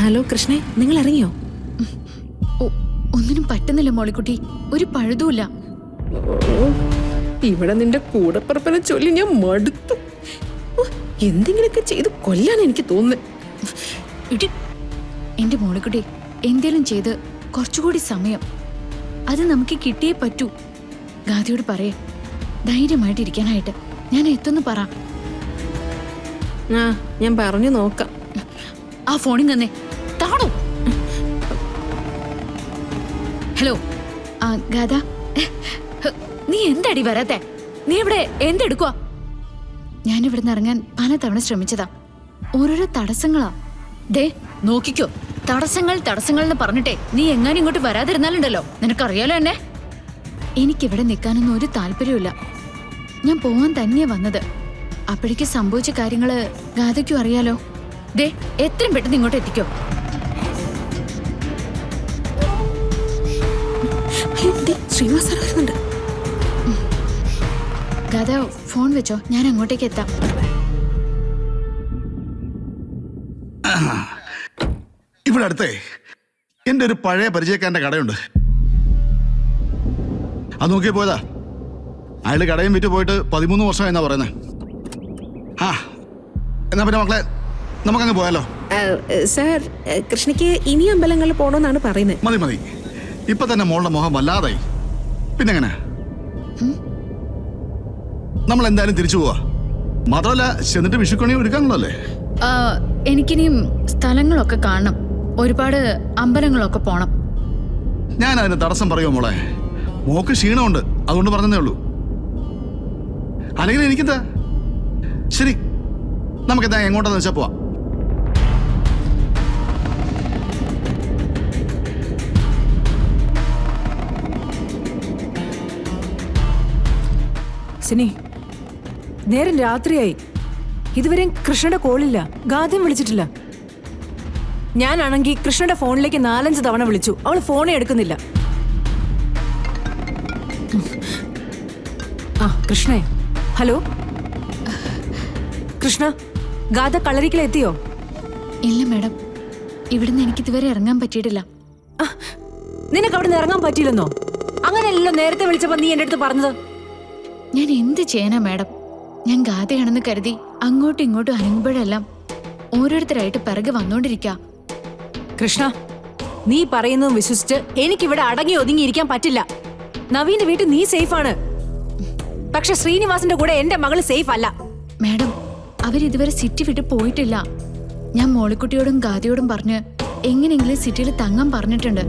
Hello കൃഷ്ണേ, നിങ്ങൾ ഇറങ്ങിയോ? ഒന്നിനും പറ്റുന്നില്ല മോളിക്കുട്ടി, ഒരു പഴുതുമില്ല. ഇവിടെ നിന്റെ കൂടപ്പറപ്പിനെ ചൊല്ലി ഞാൻ മടുത്തു. എന്തെങ്കിലുമൊക്കെ ചെയ്ത് കൊല്ലാൻ എനിക്ക് തോന്നുന്നു. എന്റെ മോളിക്കുട്ടി, എന്തേലും ചെയ്ത് കുറച്ചുകൂടി സമയം അത് നമുക്ക് കിട്ടിയേ പറ്റൂ. ഗാദിയോട് പറയേ ധൈര്യമായിട്ടിരിക്കാനായിട്ട്. ഞാൻ എത്തുന്നു പറ. ഞാൻ പറഞ്ഞു നോക്കാം. ആ ഫോണിൽ തന്നെ താണോ? ഹലോ ഗാദ, നീ എന്താടി വരാത്തെ? നീ ഇവിടെ എന്തെടുക്കുക? ഞാനിവിടുന്ന് ഇറങ്ങാൻ പലതവണ ശ്രമിച്ചതാ. ഓരോരോ തടസ്സങ്ങളാ. ദേ നോക്കിക്കോ, തടസ്സങ്ങൾ എന്ന് പറഞ്ഞിട്ടേ നീ എങ്ങാനും ഇങ്ങോട്ട് വരാതിരുന്നാലുണ്ടല്ലോ, നിനക്കറിയാലോ എന്നെ. എനിക്കിവിടെ നിൽക്കാനൊന്നും ഒരു താല്പര്യമില്ല. ഞാൻ പോവാൻ തന്നെയാ വന്നത്. അപ്പോഴേക്ക് സംഭവിച്ച കാര്യങ്ങള് ഗാഥയ്ക്കും അറിയാലോ. ദേ എത്രയും പെട്ടെന്ന് ഇങ്ങോട്ട് എത്തിക്കോ. ശ്രീനിവാസ വരുന്നുണ്ട്. ഗാഥ ഫോൺ വെച്ചോ, ഞാൻ അങ്ങോട്ടേക്ക് എത്താം. ഇവിടെ അടുത്തേ എന്റെ ഒരു പഴയ പരിചയക്കാരന്റെ കടയുണ്ട്. അത് നോക്കി പോയതാ. അയാള് കടയും വിറ്റ് പോയിട്ട് 13 വർഷം എന്നാ പറയുന്നത്. എന്നാ പിന്നെ മക്കളെ നമുക്കങ്ങ് പോയാലോ? സാർ, കൃഷ്ണയ്ക്ക് ഇനി അമ്പലങ്ങളിൽ പോണോന്നാണ് പറയുന്നത്. മതി. ഇപ്പൊ തന്നെ മോളുടെ മുഖം വല്ലാതായി. പിന്നെങ്ങനെ? നമ്മൾ എന്തായാലും തിരിച്ചു പോവാ. മാത്രമല്ല ചെന്നിട്ട് വിഷുക്കണി ഒരുക്കാനുള്ളല്ലേ. എനിക്കിനിയും സ്ഥലങ്ങളൊക്കെ കാണണം. ഒരുപാട് അമ്പലങ്ങളൊക്കെ പോണം. ഞാൻ അതിന് തടസ്സം പറയുമോ മോളെ? മോക്ക് ക്ഷീണമുണ്ട്, അതുകൊണ്ട് പറഞ്ഞതേ ഉള്ളൂ. അല്ലെങ്കിൽ എനിക്കെന്താ? ശരി, നമുക്കെന്താ എങ്ങോട്ടാന്ന് വെച്ചാ പോവാം. സിനി, നേരം രാത്രിയായി. ഇതുവരെ കൃഷ്ണയുടെ കോളില്ല, ഗാദ്യം വിളിച്ചിട്ടില്ല. ഞാനാണെങ്കിൽ കൃഷ്ണയുടെ ഫോണിലേക്ക് 4-5 തവണ വിളിച്ചു, അവൾ ഫോണേ എടുക്കുന്നില്ല. കൃഷ്ണേ, ഹലോ കൃഷ്ണ, ഗാഥ കളരിക്കലെത്തിയോ? ഇല്ല മാഡം, ഇവിടുന്ന് എനിക്കിതുവരെ ഇറങ്ങാൻ പറ്റിയിട്ടില്ല. നിനക്ക് അവിടെ നിന്ന് ഇറങ്ങാൻ പറ്റിയില്ലെന്നോ? അങ്ങനെയല്ലോ നേരത്തെ വിളിച്ചപ്പോ നീ എന്റെ അടുത്ത് പറഞ്ഞത്. ഞാൻ എന്ത് ചെയ്യാനാ മാഡം? ഞാൻ ഗാഥയാണെന്ന് കരുതി അങ്ങോട്ടും ഇങ്ങോട്ടും അനങ്ങുമ്പോഴെല്ലാം ഓരോരുത്തരായിട്ട് പിറകെ വന്നോണ്ടിരിക്ക. കൃഷ്ണ, നീ പറയുന്നതും വിശ്വസിച്ച് എനിക്കിവിടെ അടങ്ങി ഒതുങ്ങിയിരിക്കാൻ പറ്റില്ല. നവീന്റെ വീട്ടിൽ നീ സേഫാണ്, പക്ഷെ ശ്രീനിവാസന്റെ കൂടെ എന്റെ മകള് സേഫ് അല്ല. മാഡം, അവരിതുവരെ സിറ്റി വിട്ട് പോയിട്ടില്ല. ഞാൻ മോളിക്കുട്ടിയോടും ഗാഥയോടും പറഞ്ഞ് എങ്ങനെയെങ്കിലും സിറ്റിയിൽ തങ്ങാൻ പറഞ്ഞിട്ടുണ്ട്.